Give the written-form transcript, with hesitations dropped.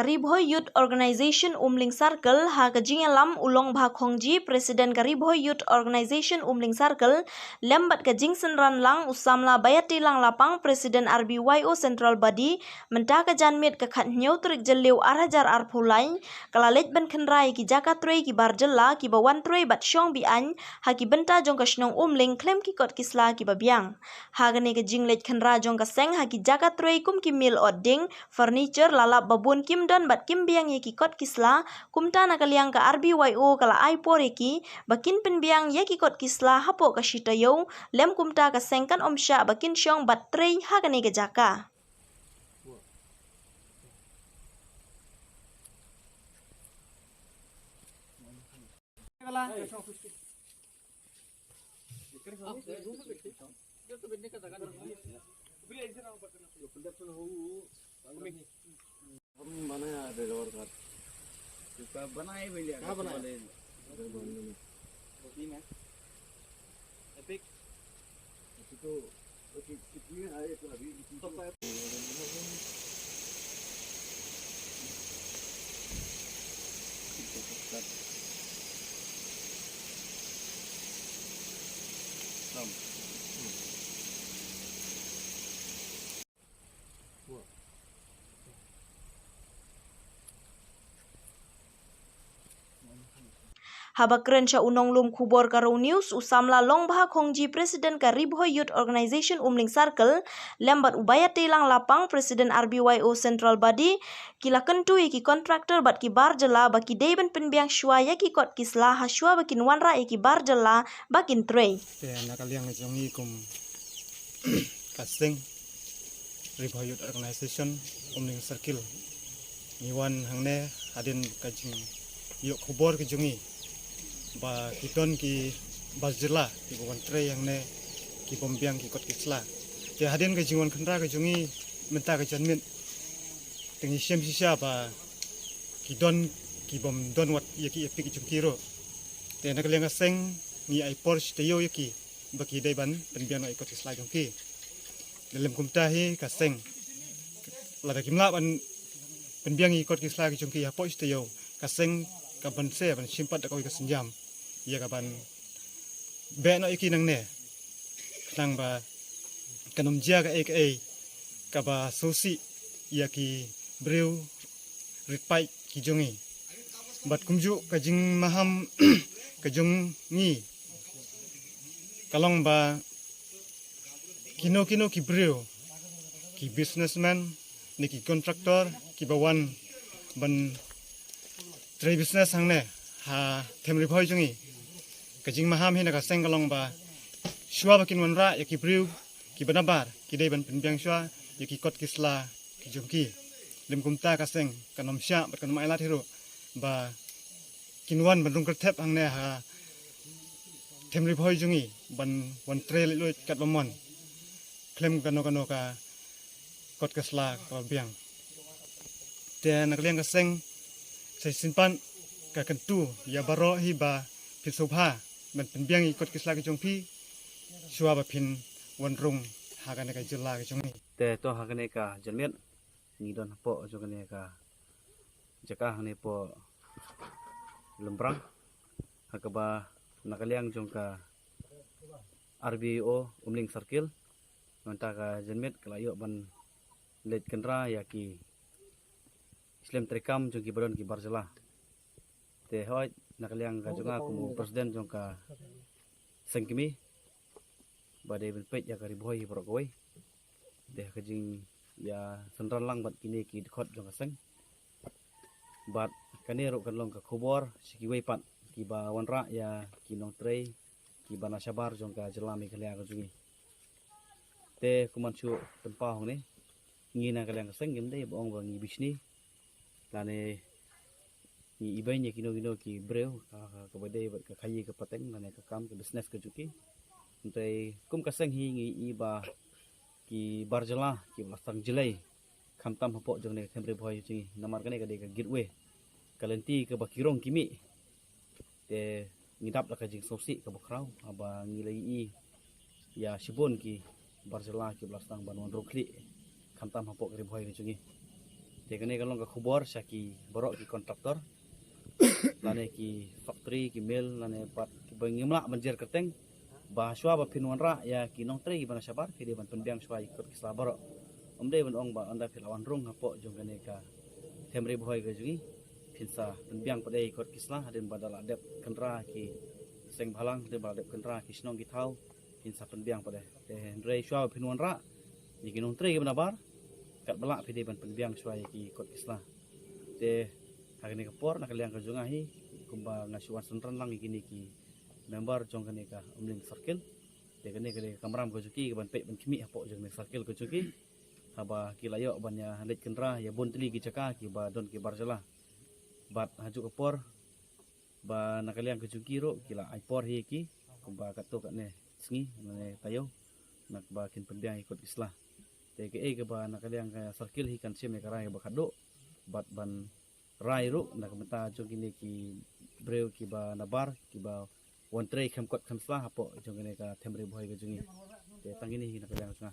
Karibhoy Youth Organization Umling Circle ha kajingalam ulong bha khongji Presiden Karibhoy Youth Organization Umling Circle lembat kajing senran lang usamla bayati lang lapang Presiden RBYO Central Body menta kajanmit kakhat nyau trik jeliu arhajar arpulai kalalet ban khenrai ki jaka trei ki barjella ki bawan trei bat syong bi an ha ki benta jong kashnong umling klem ki kot kisla ki babiang ha gane kajing let khenra jong kaseng ha ki jaka trei kum ki mil odding furniture lalap babun kim don bat kim biang ye ki kot kisla kumta nakaliang ka RBYO kala ai poreki bakin penbiang ye ki kot kisla hapo ka shitayo lem kumta ka sengkan omsya bakin syong bat trei ha gane ka jaka Habakren sya unong lum kubor karo news usamla long bah khongji Presiden Karibhoy Youth Organization Umling Circle lembat ubaya telang lapang Presiden RBYO Central Body kila kentu ki kontraktor bat ki bar jela baki deben penbiang shwa ya ki kot kisla haswa bakin wanra ki bar jela bakin trei nakaliang jongi kum kasing Karibhoy Youth Organization Umling Circle niwan hangne adin kajing yuk kubor ki jongi ba kiton ki bazjela ki bon tre yang ne ki bombiang ki kot kisla te hadin ke jingon khandra ke jungi menta ke janmin tengi sem sisa ba kidon ki bom don wat yaki epi ki jungkiro te nak lenga seng ni ai porsche te yo yaki ba ki dai ban penbiang ai kot kisla jungki dalam kumta hi ka seng la da kimla ban penbiang i kot kisla ki jungki ha porsche te yo ka seng kaban se ban simpat da ko ka senjam ia kaban be no iki nang ne nang ba kanom jia ka ek kaba sosi ia ki breu ripai ki jongi bat kumju ka jing maham ka jong ni kalong ba kino ki breu ki businessman ni ki contractor ki bawan ban trade business hangne ha temri phoi jungi kajing maham hina ka sengalong ba shwa bakin wanra yaki briu ki banabar ki dei ban penbiang shwa yaki kot kisla ki jungki lim kumta ka seng kanom sya bat kanom ailat hero ba kinwan bandung kertep hangne ha temri phoi jungi ban wan trail lo kat bamon klem kano ka kot kisla ka biang te nakliang ka seng sai simpan ka kentu ya baro hi ba pisubha ban penbiang ikot kisla ke jongpi shua ba pin wanrung hagane ka jilla ke jongi te to hagane ka jalmet ni don po jogane ka jaka hane po lembrang hakaba nakaliang jong ka RBO Umling Circle manta ka jalmet kalayo ban let kendra ya ki Islam trekam jong ki baron ki barjala te hoy nakaliang ka jonga kumu presiden jong ka sengkimi bade ben pet ya Karibhoy Prokoi de kajing ya senran lang bat kini ki khot jong ka seng bat kani ro kan long ka khobor sikiwei pat ki ba wanra ya ki nong trei ki bana sabar jong ka jelami kalia ka jungi te kumanchu tempa hong ni ngina kaliang ka seng gemde bong ba ngi bisni lane ni ibanya kino ki breu ka bade ka khayi ka pateng lane ka kam ka business ka juki untai kum ka seng hi ngi iba ki barjala ki lasang jelai khamtam hapo jong ne temre bhoi chi namar kane ka de ka gitwe kalenti ka bakirong kimi te ngidap la ka jing sosi ka bokraw aba ngilai i ya sibon ki barjala ki lasang banwan rokli khamtam hapo Karibhoy ni chungi Te kene kalong ka khubor syaki borok ki kontraktor. Lane ki factory ki mill lane pat ki bengimla banjir kerteng. Ba shwa ba pinwan ra ya ki nong tre bana sabar ki de ban penbiang shwa ikut kisla borok. Omde ban ong ba anda pilawan rung hapo jong kene ka temri boy ka jungi. Pinsa penbiang pada ikut kisla den badal adep kendra ki seng balang den badal adep kendra ki snong ki thau pinsa penbiang pada te re shwa pinwan ra ni ki nong tre bana bar kat belak pide ban penbiang shwa ki ikut kisla. Te hakene kapor nak liang ka junga hi kumba ngasuan senran lang ikini ki member jong kene ka umling circle te kene kene kamram ko juki ban pe ban kimi apo jong ne circle ko juki haba ki layo ban ya let kendra ya bon tli ki caka ki ba don ki barjala bat haju kapor ba nakaliang ko juki ro kila aipor hi ki kumba kato ka ne sngi ne tayo nak ba kin pendiang ikut islah te ke ke ba nakaliang ka circle hi kan sim ne karai ba kado bat ban rai ro nak meta jong kini ki breu ki ba nabar ki ba one tray kam kot kam slah apo jong kene ka temre boy ka jungi te tangini nak liang sunga